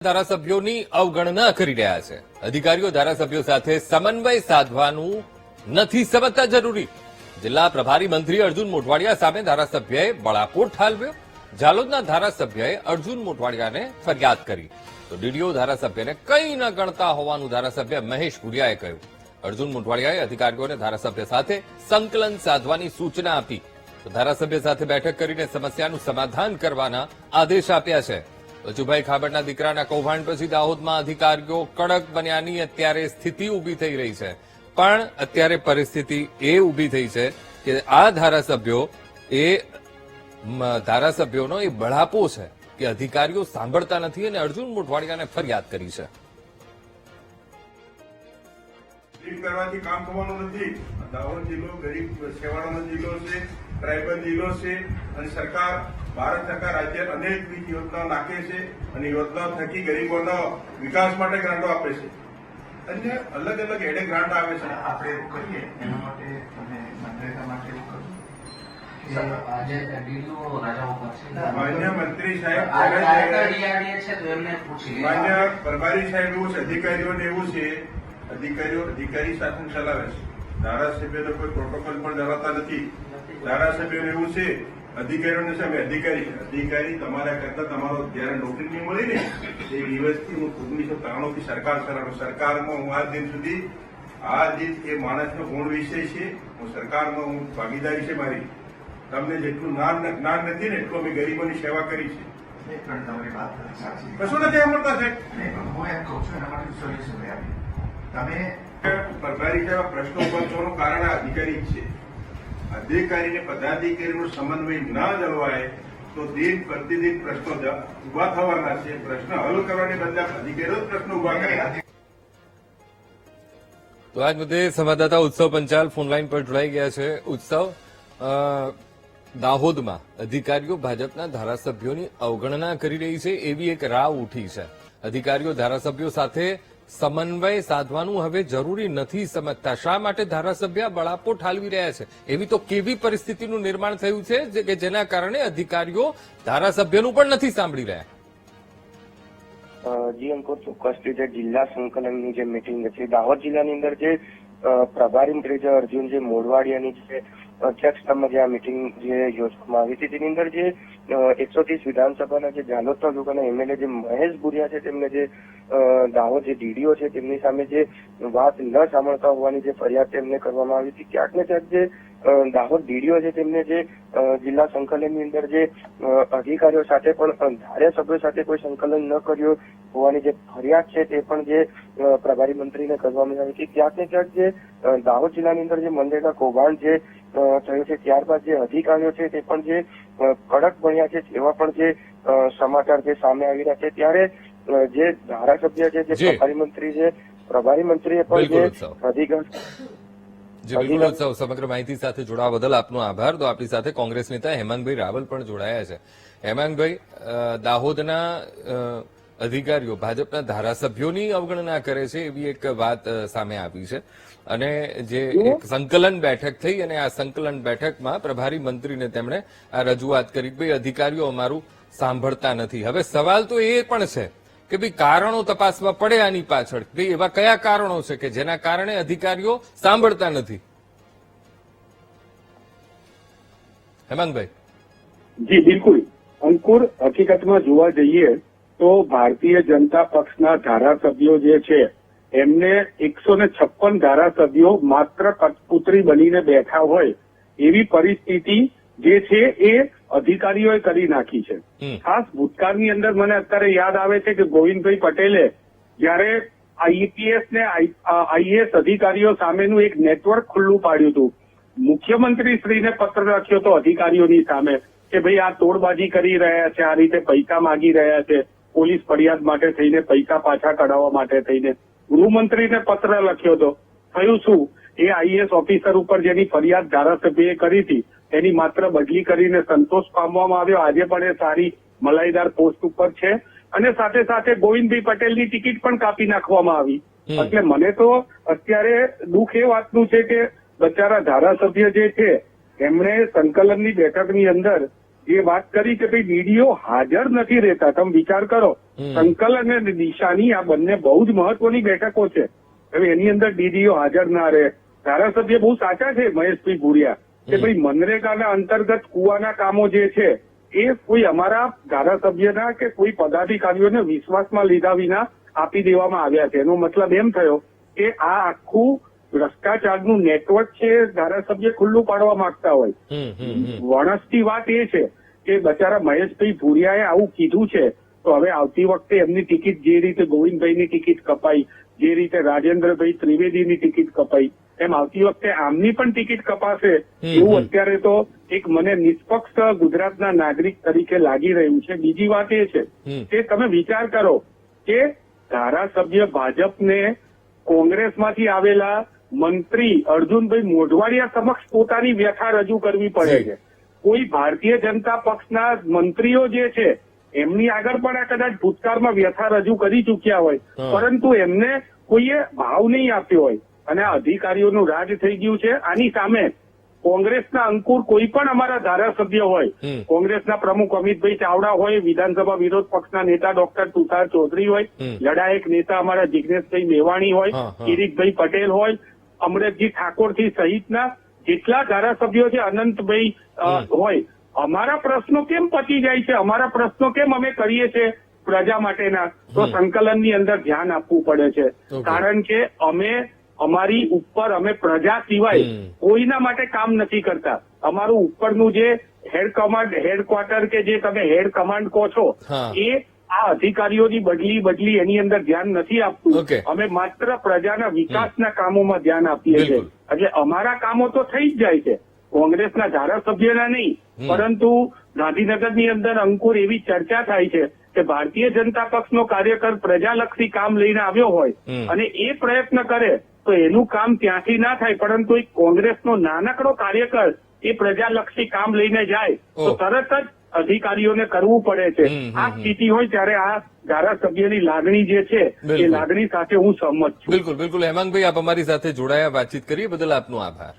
ધારાસભ્યોની અવગણના કરી રહ્યા છે। અધિકારીઓ ધારાસભ્યો સાથે સમન્વય સાધવાનું નથી સમજતા જરૂરી। જિલ્લા પ્રભારી મંત્રી અર્જુન મોઢવાડિયા સામે ધારાસભ્યએ બળાપો ઠાલવ્યો। જાલોદના ધારાસભ્યએ અર્જુન મોઢવાડિયાને ફરિયાદ કરી તો ડીડીઓ ધારાસભ્યને કંઈ ન ગણતા હોવાનું ધારાસભ્ય મહેશ ભુરિયાએ કહ્યું। અર્જુન મોઢવાડિયાએ અધિકારીઓને ધારાસભ્ય સાથે સંકલન સાધવાની સૂચના આપી તો ધારાસભ્ય સાથે બેઠક કરીને સમસ્યાનું સમાધાન કરવાના આદેશ આપ્યા છે। બચુભાઈ ખાબડના દીકરાના કૌભાંડ પછી દાહોદમાં અધિકારીઓ કડક બન્યાની અત્યારે સ્થિતિ ઉભી થઈ રહી છે, પણ અત્યારે પરિસ્થિતિ એ ઉભી થઈ છે કે આ ધારાસભ્યોનો એ બળાપો છે કે અધિકારીઓ સાંભળતા નથી અને અર્જુન મોઢવાડિયાને ફરિયાદ કરી છે। કરવાથી કામ થવાનું નથી। દાહોદ જિલ્લો ગરીબ છેવાડાનો જિલ્લો છે, ટ્રાઇબલ જિલ્લો છે અને સરકાર ભારત સરકાર રાજ્ય અનેકવિધ યોજનાઓ નાખે છે અને યોજનાઓ થકી ગરીબોનો વિકાસ માટે ગ્રાન્ટો આપે છે અને અલગ અલગ એડે ગ્રાન્ટ આવે છે। આપણે કરીએ એના માટે તમે મનરેગા માટે માન્ય મંત્રી સાહેબ માન્ય પ્રભારી સાહેબ એવું છે, અધિકારીઓને એવું છે, અધિકારી શાસન ચલાવે છે। ધારાસભ્યોને કોઈ પ્રોટોકોલ પણ ધરાવતા નથી। ધારાસભ્યોને એવું છે, અધિકારીઓને સામે અધિકારી તમારા કરતા તમારો જયારે નોકરી નહીં મળી ને એ દિવસથી હું 1993 થી સરકાર ચલાવું। સરકારમાં હું આજ દિન સુધી એ માણસનો ગુણ વિષય છે। હું સરકારમાં હું ભાગીદારી છે મારી। તમને જેટલું જ્ઞાન નથી ને એટલું અમે ગરીબોની સેવા કરી છે। તમારી વાત સાચી, કશું નથી સાંભળતા સાહેબ। હું એમ કહું છું એના માટે સોલ્યુશન આપી તમે પ્રભારી જેવા પ્રશ્નો ઉભા થવાનું કારણ આ અધિકારી જ છે। અધિકારીને પદાધિકારીનો સમન્વય ન જળવાય તો દિન પ્રતિદિન પ્રશ્નો ઉભા થવાના છે। પ્રશ્ન હલ કરવાની બદલે અધિકારીઓ પ્રશ્નો ઉભા કરે। તો આજ મુદ્દે સંવાદદાતા ઉત્સવ પંચાલ ફોનલાઈન પર જોડાઈ ગયા છે। ઉત્સવ, દાહોદમાં અધિકારીઓ ભાજપના ધારાસભ્યોની અવગણના કરી રહી છે એવી એક રાવ ઉઠી છે। અધિકારીઓ ધારાસભ્યો સાથે સમન્વય સાધવાનું હવે જરૂરી નથી સમજતા। શા માટે ધારાસભ્ય બળાપો ઠાલવી રહ્યા છે? એવી તો કેવી પરિસ્થિતિનું નિર્માણ થયું છે કે જેના કારણે અધિકારીઓ ધારાસભ્યનું પણ નથી સાંભળી રહ્યા? જી અંકુર, ચોક્કસ રીતે જિલ્લા સંકલનની જે મિટિંગ છે દાહોદ જિલ્લાની અંદર જે પ્રભારી મંત્રી જે અર્જુન જે મોઢવાડિયાની જે અધ્યક્ષતામાં જે આ મિટિંગ જે યોજવામાં આવી હતી તેની અંદર જે 130 વિધાનસભાના જે જાલોદ તાલુકાના એમએલએ જે મહેશ ભુરિયા છે તેમને જે દાહોદ જે ડીડીઓ છે તેમની સામે જે વાત ન સાંભળતા હોવાની જે ફરિયાદ તેમને કરવામાં આવી હતી, ક્યાંક ને ક્યાંક જે દાહોદ ડીડીઓ છે તેમને જે જિલ્લા સંકલનની અંદર જે અધિકારીઓ સાથે પણ ધારાસભ્યો સાથે કોઈ સંકલન ન કર્યું હોવાની જે ફરિયાદ છે તે પણ જે પ્રભારી મંત્રીને કરવામાં આવી હતી। ક્યાંક ને ક્યાંક જે દાહોદ જિલ્લાની અંદર જે મનરેગા કૌભાંડ જે થયું છે ત્યારબાદ જે અધિકારીઓ છે તે પણ જે કડક બન્યા છે તેવા પણ જે સમાચાર જે સામે આવી રહ્યા છે। ત્યારે જે ધારાસભ્ય છે જે પ્રભારી મંત્રીએ પણ જે બિલકુલ ઉત્સવ, સમગ્ર માહિતી સાથે જોડાવા બદલ આપનો આભાર। તો આપણી સાથે કોંગ્રેસ નેતા હેમાંગભાઈ રાવલ પણ જોડાયા છે। હેમાંગભાઈ, દાહોદના અધિકારીઓ ભાજપના ધારાસભ્યોની અવગણના કરે છે એવી એક વાત સામે આવી છે અને જે એક સંકલન બેઠક થઈ અને આ સંકલન બેઠકમાં પ્રભારી મંત્રીને તેમણે આ રજૂઆત કરી કે ભાઈ અધિકારીઓ અમારું સાંભળતા નથી। હવે સવાલ તો એ પણ છે કે ભાઈ કારણો તપાસવા પડે આની પાછળ, ભાઈ એવા કયા કારણો છે કે જેના કારણે અધિકારીઓ સાંભળતા નથી? હેમાંગભાઈ। જી બિલકુલ અંકુર, હકીકતમાં જોવા જઈએ તો ભારતીય જનતા પક્ષના ધારાસભ્યો જે છે એમને 156 ધારાસભ્યો માત્ર કઠપુતળી બનીને બેઠા હોય એવી પરિસ્થિતિ જે છે એ અધિકારીઓએ કરી નાખી છે। ખાસ ભૂતકાળની અંદર મને અત્યારે યાદ આવે છે કે ગોવિંદભાઈ પટેલે જયારે આઈપીએસ ને આઈએએસ અધિકારીઓ સામેનું એક નેટવર્ક ખુલ્લું પાડ્યું હતું, મુખ્યમંત્રીશ્રીને પત્ર લખ્યો હતો અધિકારીઓની સામે કે ભાઈ આ તોડબાજી કરી રહ્યા છે, આ રીતે પૈસા માંગી રહ્યા છે, પોલીસ ફરિયાદ માટે થઈને પૈસા પાછા કઢાવવા માટે થઈને ગૃહમંત્રીને પત્ર લખ્યો હતો। થયું શું? એ આઈએએસ ઓફિસર ઉપર જેની ફરિયાદ ધારાસભ્યએ કરી હતી એની માત્ર બદલી કરીને સંતોષ પામવામાં આવ્યો। આજે પણ એ સારી મલાઈદાર પોસ્ટ ઉપર છે અને સાથે સાથે ગોવિંદભાઈ પટેલની ટિકિટ પણ કાપી નાખવામાં આવી। એટલે મને તો અત્યારે દુઃખ એ વાતનું છે કે બચારા ધારાસભ્ય જે છે એમણે સંકલનની બેઠકની અંદર જે વાત કરી કે ભાઈ ડીડીઓ હાજર નથી રહેતા, તમે વિચાર કરો, સંકલન અને નિશાની આ બંને બહુ જ મહત્વની બેઠકો છે. હવે એની અંદર ડીડીઓ હાજર ના રહે. ધારાસભ્ય બહુ સાચા છે મહેશભાઈ ભુરિયા કે ભાઈ મનરેગાના અંતર્ગત કુવાના કામો જે છે એ કોઈ અમારા ધારાસભ્યના કે કોઈ પદાધિકારીઓને વિશ્વાસમાં લીધા વિના આપી દેવામાં આવ્યા છે. એનો મતલબ એમ થયો કે આ આખું ભ્રષ્ટાચારનું નેટવર્ક છે ધારાસભ્ય ખુલ્લું પાડવા માંગતા હોય. વણસતી વાત એ છે કે બચારા મહેશભાઈ ભુરિયાએ આવું કીધું છે તો હવે આવતી વખતે એમની ટિકિટ જે રીતે ગોવિંદભાઈની ટિકિટ કપાઈ, જે રીતે રાજેન્દ્રભાઈ ત્રિવેદીની ટિકિટ કપાઈ, એમ આવતી વખતે આમની પણ ટિકિટ કપાશે એવું અત્યારે તો એક મને નિષ્પક્ષ ગુજરાતના નાગરિક તરીકે લાગી રહ્યું છે. બીજી વાત એ છે કે તમે વિચાર કરો કે ધારાસભ્ય ભાજપને કોંગ્રેસમાંથી આવેલા મંત્રી અર્જુનભાઈ મોઢવાડિયા સમક્ષ પોતાની વ્યથા રજૂ કરવી પડે છે. કોઈ ભારતીય જનતા પક્ષના મંત્રીઓ જે છે એમની આગળ પણ આ કદાચ ભૂતકાળમાં વ્યથા રજૂ કરી ચૂક્યા હોય, પરંતુ એમને કોઈએ ભાવ નહીં આપ્યો હોય અને આ અધિકારીઓનું રાજ થઈ ગયું છે. આની સામે કોંગ્રેસના અંકુર કોઈ પણ અમારા ધારાસભ્ય હોય, કોંગ્રેસના પ્રમુખ અમિતભાઈ ચાવડા હોય, વિધાનસભા વિરોધ પક્ષના નેતા ડોક્ટર તુષાર ચૌધરી હોય, લડાયક નેતા અમારા જિગ્નેશભાઈ મેવાણી હોય, કિરીટભાઈ પટેલ હોય, અમરેશજી ઠાકોરથી સહિતના જેટલા ધારાસભ્યો છે, અનંતભાઈ હોય, અમારા પ્રશ્નો કેમ પતી જાય છે, અમારા પ્રશ્નો કેમ અમે કરીએ છીએ પ્રજા માટેના, તો સંકલનની અંદર ધ્યાન આપવું પડે છે. કારણ કે અમે અમારી ઉપર અમે પ્રજા સિવાય કોઈના માટે કામ નથી કરતા. અમારું ઉપરનું જે હેડક્વાર્ટર કે જે તમે હેડ કમાન્ડ કહો છો એ આ અધિકારીઓની બદલી એની અંદર ધ્યાન નથી આપતું. અમે માત્ર પ્રજાના વિકાસના કામોમાં ધ્યાન આપીએ છીએ. એટલે અમારા કામો તો થઈ જ જાય છે, કોંગ્રેસના ધારાસભ્યના નહીં. પરંતુ ગાંધીનગરની અંદર અંકુર એવી ચર્ચા થાય છે કે ભારતીય જનતા પક્ષનો કાર્યકર પ્રજાલક્ષી કામ લઈને આવ્યો હોય અને એ પ્રયત્ન કરે તો એનું કામ ત્યાંથી ના થાય, પરંતુ એક કોંગ્રેસનો નાનકડો કાર્યકર એ પ્રજાલક્ષી કામ લઈને જાય તો તરત જ અધિકારીઓને કરવું પડે છે. આ સ્થિતિ હોય ત્યારે આ ધારાસભ્યની લાગણી જે છે એ લાગણી સાથે હું સહમત છું. બિલકુલ બિલકુલ. હેમાંગભાઈ, આપ અમારી સાથે જોડાયા, વાતચીત કરીએ બદલ આપનો આભાર.